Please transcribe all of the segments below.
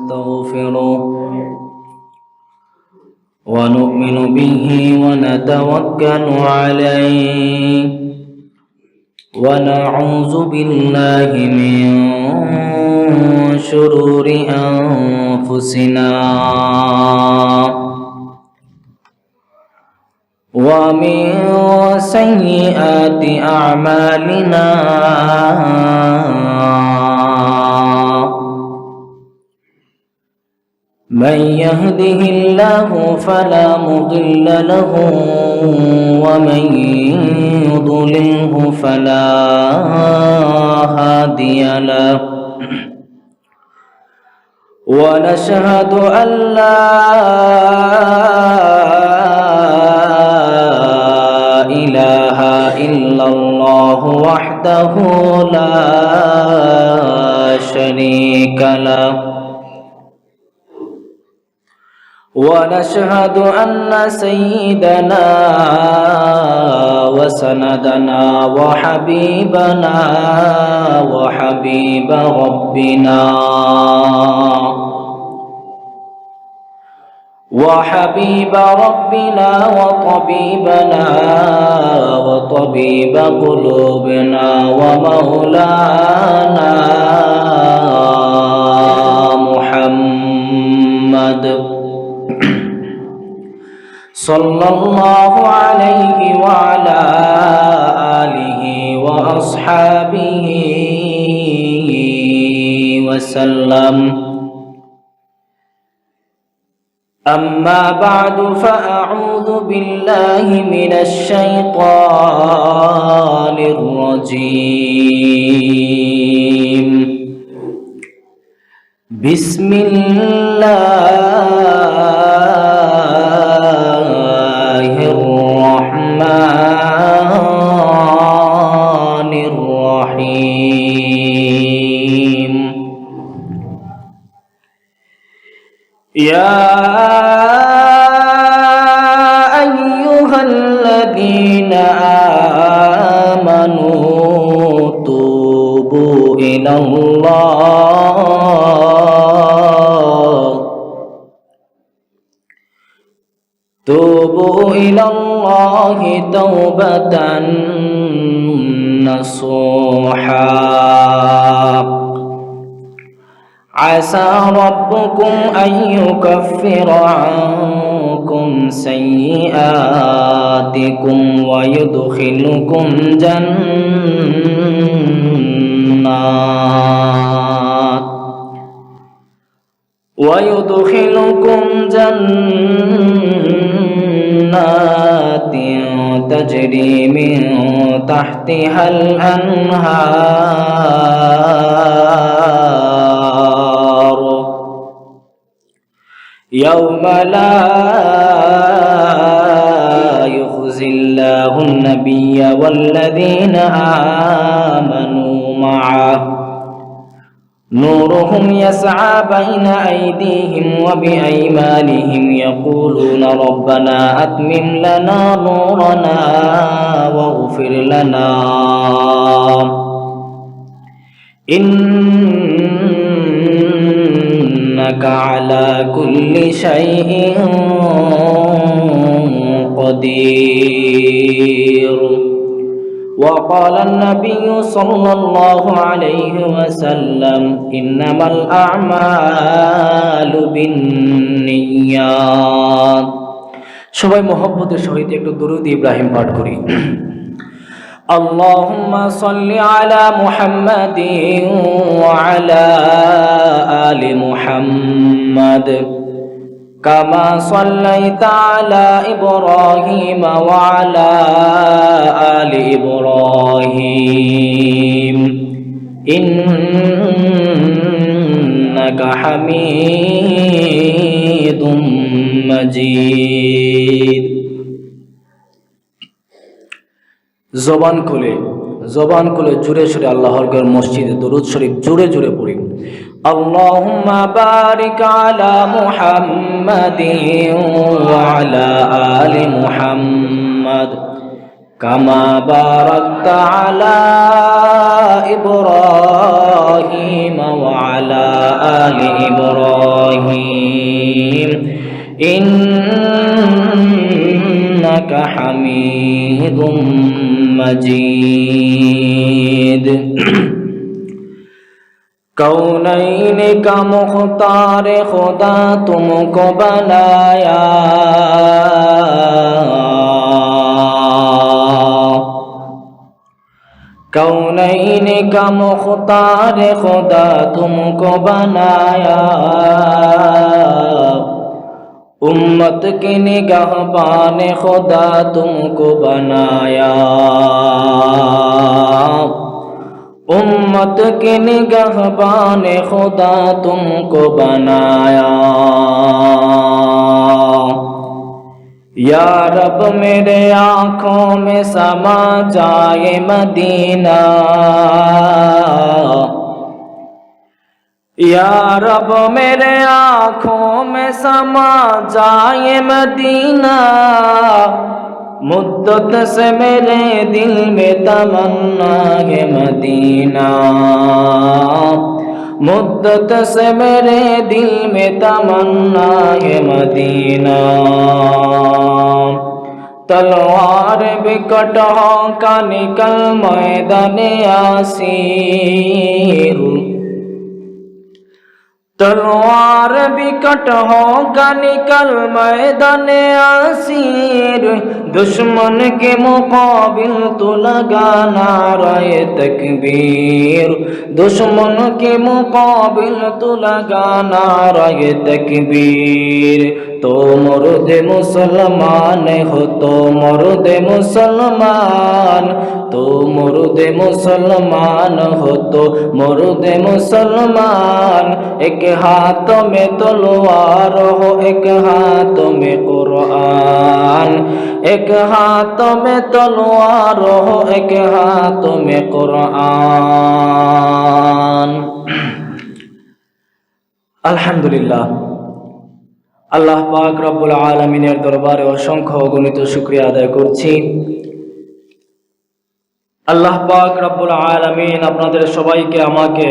ونستغفره ونؤمن به ونتوكل عليه ونعوذ بالله من شرور أنفسنا ومن سيئات أعمالنا من يهده الله فلا مضل له ومن يضلله فلا هادي له ونشهد أن لا إله إلا الله وحده لا شريك له ونشهد أن سيدنا وسندنا وحبيبنا وحبيب ربنا وطبيبنا وطبيب قلوبنا ومولانا محمد صلى الله عليه وعلى آله وأصحابه وسلم أما بعد فأعوذ بالله من الشيطان الرجيم بسم الله الرحمن الرحيم يا أيها الذين آمنوا توبوا إلى الله توبة نصوحا عسى ربكم أن يكفر عنكم سيئاتكم ويدخلكم جنات تجري من تحتها الأنهار يوم لا يخزي الله النبي والذين آمنوا معه نورهم يسعى بين أيديهم وبأيمانهم يقولون ربنا أتمم لنا نورنا واغفر لنا إنك على كل شيء قدير وقال النبي صلى الله عليه وسلم إنما الأعمال بالنيات সবাই মহব্বতের সহিত একটু দুরূদ ইব্রাহিম পাঠ করি اللهم صل على محمد وعلى آل محمد كما صليت على إبراهيم وعلى آل إبراهيم إنك حميد مجيد জবান খুলে জুড়ে সুরে আল্লাহর ঘর মসজিদে দরুদ শরীফ জুড়ে জুড়ে পড়ি আল্লাহুম্মা বারিক আলা মুহাম্মাদিন ওয়া আলা আলি মুহাম্মাদ كما باركت على إبراهيم وعلى آل إبراهيم إنك حميد مجيد कौनैन का मुख्तार खुदा तुमको बनाया, कौनैन का मुख्तार खुदा तुमको बनाया, उम्मत की निगाहबान खुदा तुमको बनाया, उम्मत के निगहबान खुदा तुमको बनाया। या रब मेरे आँखों में समा जाए मदीना, या रब मेरे आँखों में समा जाए मदीना, मुद्दत से मेरे दिल में तमन्ना है मदीना, मुद्दत से मेरे दिल में तमन्ना है मदीना। तलवार बिकट हो का निकल मैदाने आसीर, तलवार बिकट होगा निकल मैदान आसीर, दुश्मन के मुकाबिल तो लगा नारे तकबीर, दुश्मन के मुकाबिल तो लगा नारे तकबीर। तो मर्द मुसलमान हो, तो मर्द मुसलमान, तो मर्द मुसलमान हो, तो मर्द मुसलमान। एक हाथ में तलवार हो, एक हाथ में कुरान, एक हाथ में तलवार हो, एक हाथ में कुरान। अल्हम्दुलिल्लाह, আল্লাহ পাক রব্বুল আলামিনের দরবারে অসংখ্য অগণিত শুকরিয়া আদায় করছি। আল্লাহ পাক রব্বুল আলামিন আপনাদের সবাইকে আমাকে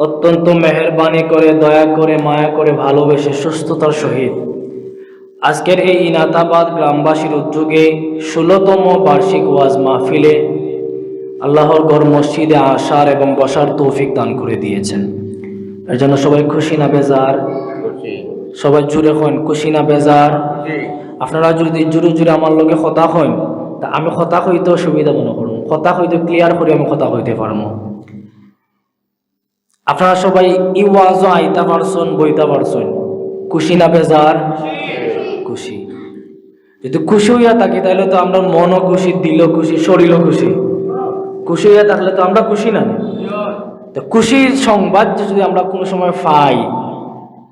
অত্যন্ত মেহেরবানি করে, দয়া করে, মায়া করে, ভালোবেসে সুস্থতার সহিত আজকের এই ইনাতাবাদ গ্রামবাসীর উদ্যোগে 16তম বার্ষিক ওয়াজ মাহফিলে আল্লাহর ঘর মসজিদে আসার এবং বসার তৌফিক দান করে দিয়েছেন। এর জন্য সবাই খুশি না বেজার? সবাই জুড়ে হন খুশি না বেজার? আপনারা যদি জুড়ে জুড়ে আমার লগে কথা হন, তা আমি কথা হইতেও সুবিধা মনে করব, কথা হইতে ক্লিয়ার করে আমি কথা হইতে পারবো। আপনারা সবাই ই ওয়াজ আইতা পারছেন, বইতা পারছেন, খুশি না বেজার? খুশি। যদি খুশি হইয়া থাকি তাহলে তো আমরা মনও খুশি, দিলও খুশি, শরীরও খুশি। খুশি হইয়া থাকলে তো আমরা খুশি না। তো খুশির সংবাদ যদি আমরা কোনো সময় পাই,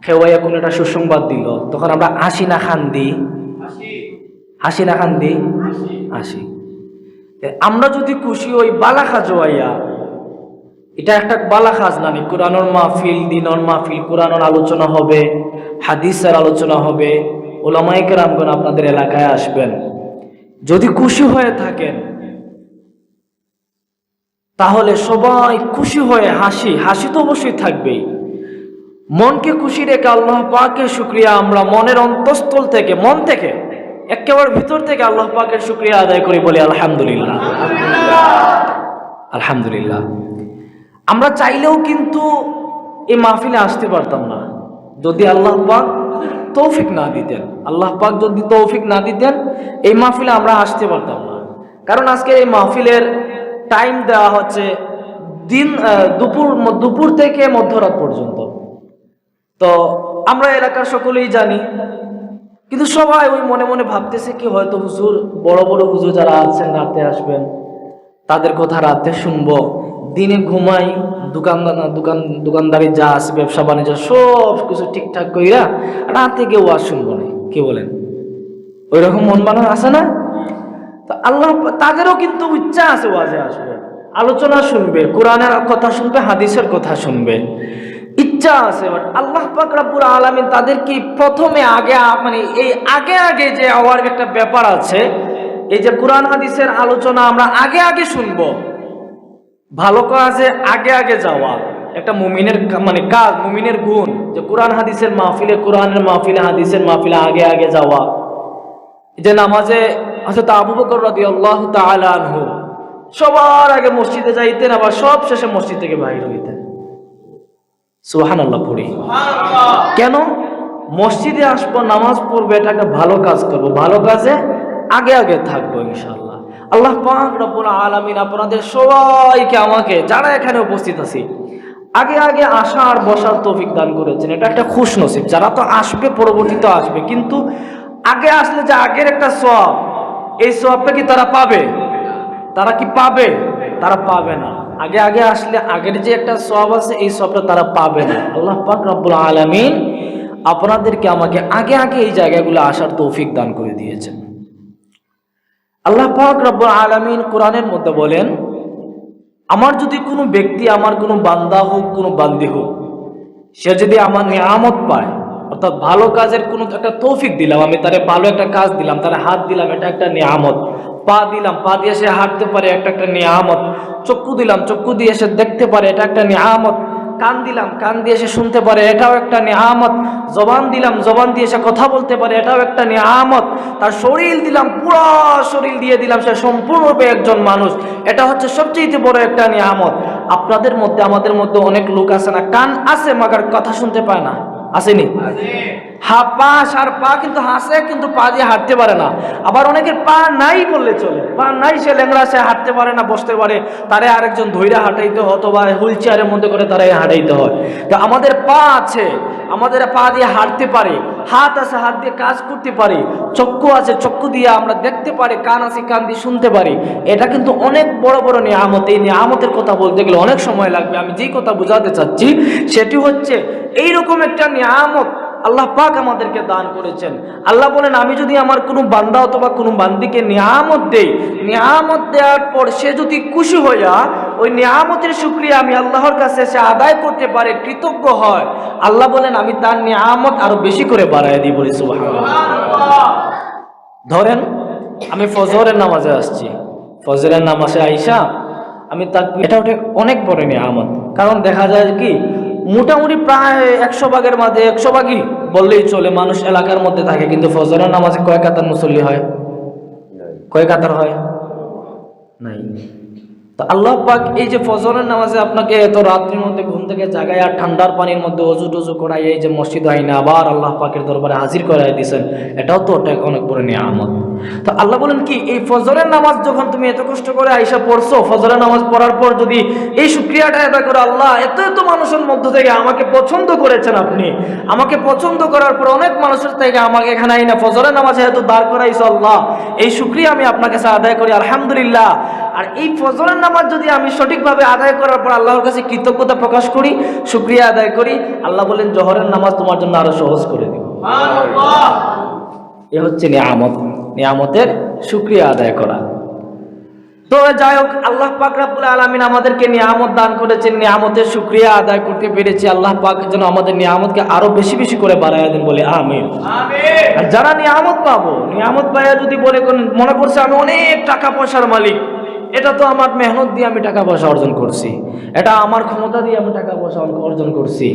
খেওয়াইয়া কোনো একটা সুসংবাদ দিল, তখন আমরা হাসি না খান্দি? হাসি না খান্দি? হাসি। আমরা যদি খুশি হই বালা খাজোয়াইয়া, এটা একটা বালা খাজ নানি। কোরআনের মাহফিল, দিনের মাহফিল, কোরআনের আলোচনা হবে, হাদিসের আলোচনা হবে, ওলামায়ে কেরামগণ আপনাদের এলাকায় আসবেন। যদি খুশি হয়ে থাকেন তাহলে সবাই খুশি হয়ে হাসি, হাসি তো অবশ্যই থাকবেই। মনকে খুশি রেখে আল্লাহ পাকের শুকরিয়া আমরা মনের অন্তঃস্থল থেকে, মন থেকে, একেবারে ভিতর থেকে আল্লাহ পাকের শুকরিয়া আদায় করি, বলি আলহামদুলিল্লাহ, আলহামদুলিল্লাহ। আমরা চাইলেও কিন্তু এই মাহফিলে আসতে পারতাম না যদি আল্লাহ পাক তৌফিক না দিতেন। আল্লাহ পাক যদি তৌফিক না দিতেন এই মাহফিলে আমরা আসতে পারতাম না। কারণ আজকে এই মাহফিলের টাইম দেওয়া হচ্ছে দিন দুপুর থেকে মধ্যরাত পর্যন্ত। তো আমরা এলাকার সকলেই জানি, কিন্তু সবাই ওই মনে মনে ভাবতেছে কি হয়তো হুজুর, বড় বড় হুজুর যারা আছেন রাতে আসবেন, তাদের কথা রাতে শুনবো, দিনে ঘুমাই, দোকানদারি যা আছে, ব্যবসা বাণিজ্য সব কিছু ঠিকঠাক কইরা রাতে গিয়ে ওয়াজ শুনবো না। কি বলেন? ওই রকম মন বানানো আছে না? তো আল্লাহ তাদেরও কিন্তু ইচ্ছা আছে ওয়াজে আসবে, আলোচনা শুনবে, কোরআনের কথা শুনবে, হাদিসের কথা শুনবে, ইচ্ছা আছে। বাট আল্লাহ পাক রব্বুল আলামিন তাদের কি প্রথমে আগে, মানে এই আগে যে হওয়ার একটা ব্যাপার আছে, এই যে কোরআন হাদিসের আলোচনা আমরা আগে আগে শুনবো, ভালো কাজে আগে আগে যাওয়া একটা মুমিনের মানে কাজ, মুমিনের গুণ, যে কোরআন হাদিসের মাহফিলে, কোরআনের মাহফিলে, হাদিসের মাহফিলে আগে আগে যাওয়া। যে নামাজে হযরত আবু বকর রাদিয়াল্লাহু তাআলা আনহু সবার আগে মসজিদে যাইতেন, আবার সব শেষে মসজিদ থেকে বাইরে হইতেন। সুবহানাল্লাহ পড়ি। কেন? মসজিদে আসবো, নামাজ পড়বো, এটা একটা ভালো কাজ করবো, ভালো কাজে আগে আগে থাকবো ইনশাআল্লাহ। আল্লাহ পাক রব্বুল আলামিন আপনাদের সবাইকে, আমাকে, যারা এখানে উপস্থিত আছি, আগে আগে আসা আর বসার তৌফিক দান করেছেন। এটা একটা খুশনসিব। যারা তো আসবে, পরবর্তীতে আসবে, কিন্তু আগে আসলে যে আগের একটা সওয়াব, এই সওয়াবটা কি তারা পাবে? তারা কি পাবে? তারা পাবে না। আগে আগে আসলে আগের যে একটা সওয়াব আছে, এই সওয়াবটা তারা পাবে না। আল্লাহ পাক রব্বুল আলামিন আপনাদেরকে, আমাকে আগে আগে এই জায়গাগুলো আসার তৌফিক দান করে দিয়েছেন। আল্লাহ পাক রব্বুল আলামিন কোরআনের মধ্যে বলেন, আমার যদি কোনো ব্যক্তি, আমার কোনো বান্দা হোক, কোনো বান্দি হোক, সে যদি আমার নিয়ামত পায়, অর্থাৎ ভালো কাজের কোনো একটা তৌফিক দিলাম, আমি তারে ভালো একটা কাজ দিলাম, তারে হাত দিলাম, এটা একটা নিয়ামত। পা দিলাম, পা দিয়ে সে হাঁটতে পারে, একটা নিয়ামত। চক্ষু দিলাম, চক্ষু দিয়ে সে দেখতে পারে, এটা একটা নিয়ামত। কান দিলাম, কান দিয়ে সে শুনতে পারে, এটাও একটা নিয়ামত। জবান দিলাম, জবান দিয়ে সে কথা বলতে পারে, এটাও একটা নিয়ামত। তার শরীর দিলাম, পুরো শরীর দিয়ে দিলাম, সে সম্পূর্ণরূপে একজন মানুষ, এটা হচ্ছে সবচেয়ে বড় একটা নিয়ামত। আপনাদের মধ্যে, আমাদের মধ্যে অনেক লোক আছে না, কান আছে মাগার কথা শুনতে পায় না, আসেনি? পা আর পা কিন্তু হাসে, কিন্তু পা দিয়ে হাঁটতে পারে না। আবার অনেকের পা নাই বললে চলে, পা নাই, সে ল্যাংড়া, সে হাঁটতে পারে না, বসতে পারে, তারে আরেকজন ধৈর্য হাঁটাইতে হয়, অথবা হুইল চেয়ারের মধ্যে করে তারাই হাঁটাইতে হয়। তো আমাদের পা আছে, আমাদের পা দিয়ে হাঁটতে পারি, হাত আছে, হাত দিয়ে কাজ করতে পারি, চক্ষু আছে, চক্ষু দিয়ে আমরা দেখতে পারি, কান আছে, কান দিয়ে শুনতে পারি। এটা কিন্তু অনেক বড় বড় নিয়ামত। এই নিয়ামতের কথা বলতে গেলে অনেক সময় লাগবে। আমি যেই কথা বোঝাতে চাচ্ছি সেটি হচ্ছে, এইরকম একটা নিয়ামত আল্লাহ পাক আমাদেরকে দান করেছেন। আল্লাহ বলেন, আমি যদি আমার কোনো বান্দা অথবা কোনো বান্দিকে নিয়ামত দেই, নিয়ামত দেওয়ার পর সে যদি খুশি হইয়া ওই নিয়ামতের শুকরিয়া আমি আল্লাহর কাছে সে আদায় করতে পারে, কৃতজ্ঞ হয়, আল্লাহ বলেন আমি তার নিয়ামত আরো বেশি করে বাড়ায় দিই। বলি সুবহানাল্লাহ। ধরেন আমি ফজরের নামাজে আসছি, ফজরের নামাজে আইসা আমি এটা অনেক বড় নিয়ামত। কারণ দেখা যায় কি, মোটামুটি প্রায় 100 ভাগের মাঝে 100 ভাগই বললেই চলে মানুষ এলাকার মধ্যে থাকে, কিন্তু ফজরের নামাজে কয় কাতার মুসল্লি হয়? কয় কাতার হয়? নাই। তো আল্লাহ পাক এই যে ফজরের নামাজে আপনাকে এত রাত্রির মধ্যে ঘুম থেকে জাগায়, আর ঠান্ডার পানির মধ্যে অজু টজু করাই এই যে মসজিদ আইনে আবার আল্লাহ পাকের দরবারে হাজির করাই দিয়েছেন, এটাও তো অনেক বড় নিয়ামত। তো আল্লাহ বলেন কি, এই ফজরের নামাজ যখন তুমি এত কষ্ট করে আইসা পড়ছো, ফজরের নামাজ পড়ার পর যদি এই শুকরিয়াটা আদায় করো, আল্লাহ এত এত মানুষের মধ্য থেকে আমাকে পছন্দ করেছেন, আপনি আমাকে পছন্দ করার পর অনেক মানুষের থেকে আমাকে এখানে আইনা ফজরের নামাজে এত দাঁড় করাইছো, আল্লাহ এই শুকরিয়া আমি আপনার কাছে আদায় করি, আলহামদুলিল্লাহ। আর এই ফজরের নামাজ যদি আমি সঠিকভাবে আদায় করার পর আল্লাহর কাছে কৃতজ্ঞতা প্রকাশ করি, শুকরিয়া আদায় করি, আল্লাহ বলেন জোহরের নামাজ তোমার জন্য আরো সহজ করে দিব। সুবহানাল্লাহ। এ হচ্ছে নিয়ামত, নিয়ামতের শুকরিয়া আদায় করা। তো যাই হোক, আল্লাহ পাক রব্বুল আলামিন আমাদেরকে নিয়ামত দান করেছেন, নিয়ামতের শুকরিয়া আদায় করতে পেরেছি। আল্লাহ পাক যেন আমাদের নিয়ামতকে আরো বেশি বেশি করে বাড়ায় দেন, বলে আমিন। আর যারা নিয়ামত পাবো, নিয়ামত পাইয়া যদি মনে করছে আমি অনেক টাকা পয়সার মালিক, এটা তো আমার মেহনত দিয়ে আমি টাকা পয়সা অর্জন করছি, এটা আমার ক্ষমতা দিয়ে আমি টাকা পয়সা অর্জন করছি,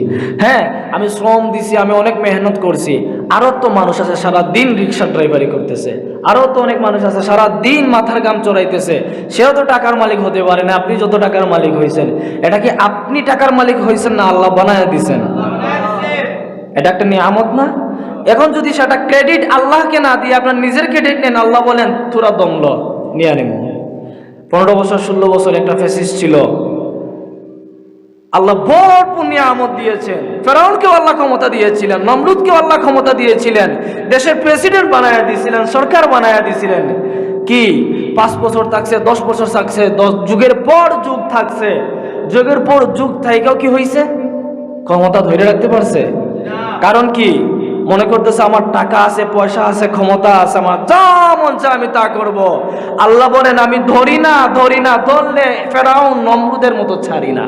হ্যাঁ আমি শ্রম দিছি, আমি অনেক মেহনত করছি। আরো তো মানুষ আছে সারা দিন রিক্সা ড্রাইভারি করতেছে, আরো তো অনেক মানুষ আছে সারা দিন মাথার গাম চড়াইতেছে, সেও তো টাকার মালিক হতে পারে না। আপনি যত টাকার মালিক হয়েছেন, এটা কি আপনি টাকার মালিক হয়েছেন না আল্লাহ বানায় দিছেন? এটা একটা নিয়ামত না? এখন যদি সেটা ক্রেডিট আল্লাহকে না দিয়ে আপনার নিজের ক্রেডিট নেন, আল্লাহ বলেন তোরা দমল নিয়ে নেব। 15 বছর 16 বছর একটা ফ্যাসিস্ট ছিল, আল্লাহ ভরপুর নিয়ামত দিয়েছেন। ফেরাউনকেও আল্লাহ ক্ষমতা দিয়েছিলেন, নমরুদকেও আল্লাহ ক্ষমতা দিয়েছিলেন, দেশের প্রেসিডেন্ট বানায়া দিয়েছিলেন, সরকার বানায়া দিয়েছিলেন। কি 5 বছর থাকছে, 10 বছর থাকছে, 10 যুগের পর যুগ থাকছে, যুগের পর যুগ থাইকাও কি হয়েছে? ক্ষমতা ধরে রাখতে পারছে? কারণ কি মনে করতেছে আমার টাকা আছে, পয়সা আছে, ক্ষমতা আছে, আমার যা মন চায় আমি তা করব। আল্লাহ বলেন আমি ধরি না, ধরলে ফেরাউন নমরুদের মতো ছাড়ি না।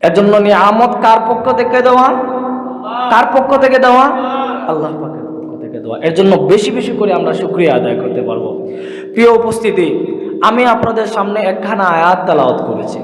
এর জন্য নিয়ামত কার পক্ষ থেকে দেওয়া? কার পক্ষ থেকে দেওয়া? আল্লাহ পাকের পক্ষ থেকে দেওয়া। দোয়া। এর জন্য বেশি বেশি করে আমরা শুকরিয়া আদায় করতে পারবো। প্রিয় উপস্থিতি, আমি আপনাদের সামনে একখানা আয়াত তেলাওয়াত করেছি।